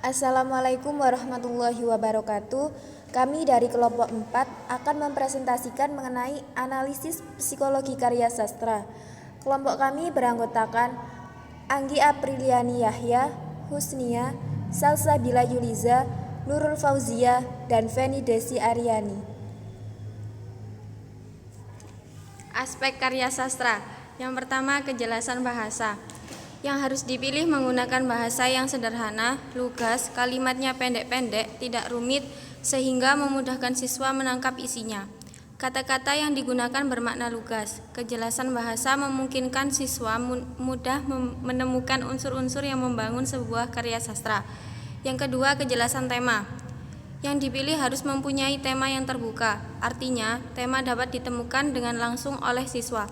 Assalamualaikum warahmatullahi wabarakatuh. Kami dari kelompok 4 akan mempresentasikan mengenai analisis psikologi karya sastra. Kelompok kami beranggotakan Anggi Apriliani Yahya, Husnia, Salsabila Yuliza, Nurul Fauzia, dan Feni Desi Aryani. Aspek karya sastra. Yang pertama, kejelasan bahasa. Yang harus dipilih menggunakan bahasa yang sederhana, lugas, kalimatnya pendek-pendek, tidak rumit, sehingga memudahkan siswa menangkap isinya. Kata-kata yang digunakan bermakna lugas. Kejelasan bahasa memungkinkan siswa mudah menemukan unsur-unsur yang membangun sebuah karya sastra. Yang kedua, kejelasan tema. Yang dipilih harus mempunyai tema yang terbuka, artinya tema dapat ditemukan dengan langsung oleh siswa.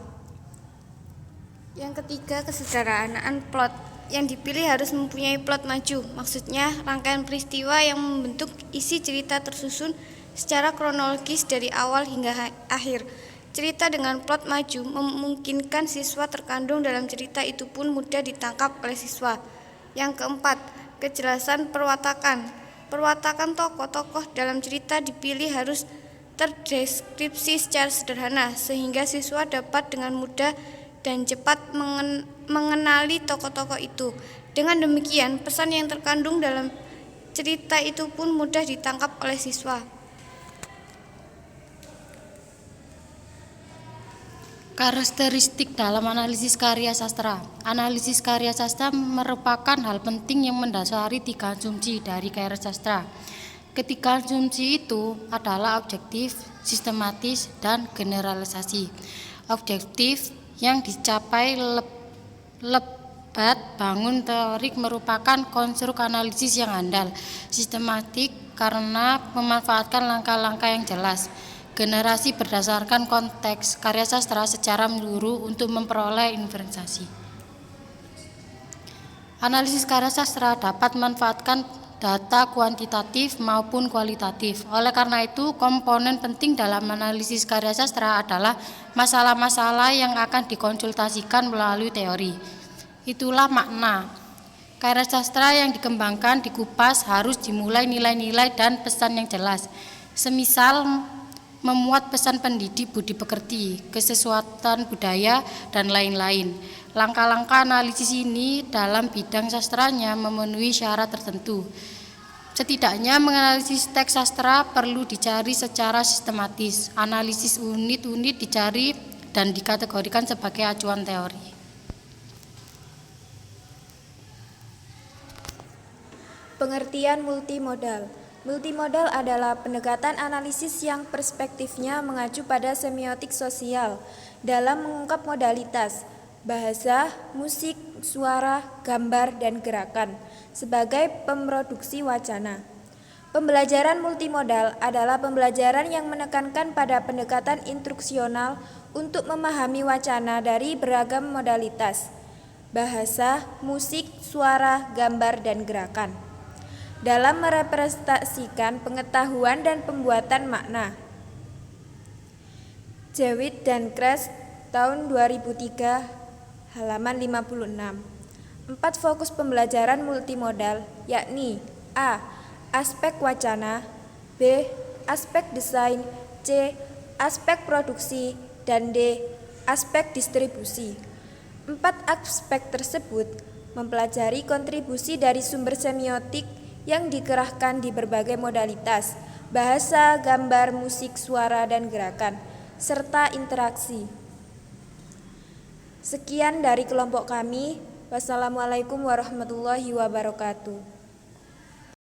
Yang ketiga, kesederhanaan plot. Yang dipilih harus mempunyai plot maju, maksudnya rangkaian peristiwa yang membentuk isi cerita tersusun secara kronologis dari awal hingga akhir. Cerita dengan plot maju memungkinkan siswa terkandung dalam cerita itu pun mudah ditangkap oleh siswa. Yang keempat, kejelasan perwatakan. Perwatakan tokoh-tokoh dalam cerita dipilih harus terdeskripsi secara sederhana sehingga siswa dapat dengan mudah dan cepat mengenali tokoh-tokoh itu. Dengan demikian, pesan yang terkandung dalam cerita itu pun mudah ditangkap oleh siswa. Karakteristik dalam analisis karya sastra. Analisis karya sastra merupakan hal penting yang mendasari 3 asumsi dari karya sastra. Ketiga asumsi itu adalah objektif, sistematis, dan generalisasi. Objektif yang dicapai lebat bangun teorik merupakan konstruk analisis yang handal. Sistematik karena memanfaatkan langkah-langkah yang jelas. Generasi berdasarkan konteks karya sastra secara menyeluruh untuk memperoleh inferensi. Analisis karya sastra dapat memanfaatkan data kuantitatif maupun kualitatif. Oleh karena itu, komponen penting dalam analisis karya sastra adalah masalah-masalah yang akan dikonsultasikan melalui teori. Itulah makna. Karya sastra yang dikembangkan, dikupas harus dimulai nilai-nilai dan pesan yang jelas. Semisal memuat pesan pendidik budi pekerti, kesesuaian budaya, dan lain-lain. Langkah-langkah analisis ini dalam bidang sastranya memenuhi syarat tertentu. Setidaknya menganalisis teks sastra perlu dicari secara sistematis. Analisis unit-unit dicari dan dikategorikan sebagai acuan teori. Pengertian multimodal. Multimodal adalah pendekatan analisis yang perspektifnya mengacu pada semiotik sosial dalam mengungkap modalitas, bahasa, musik, suara, gambar, dan gerakan sebagai pemroduksi wacana. Pembelajaran multimodal adalah pembelajaran yang menekankan pada pendekatan instruksional untuk memahami wacana dari beragam modalitas, bahasa, musik, suara, gambar, dan gerakan dalam merepresentasikan pengetahuan dan pembuatan makna. Jewett dan Kress tahun 2003 halaman 56. 4 fokus pembelajaran multimodal yakni A. Aspek wacana, B. Aspek desain, C. Aspek produksi, dan D. Aspek distribusi. 4 aspek tersebut mempelajari kontribusi dari sumber semiotik yang dikerahkan di berbagai modalitas, bahasa, gambar, musik, suara, dan gerakan, serta interaksi. Sekian dari kelompok kami. Wassalamualaikum warahmatullahi wabarakatuh.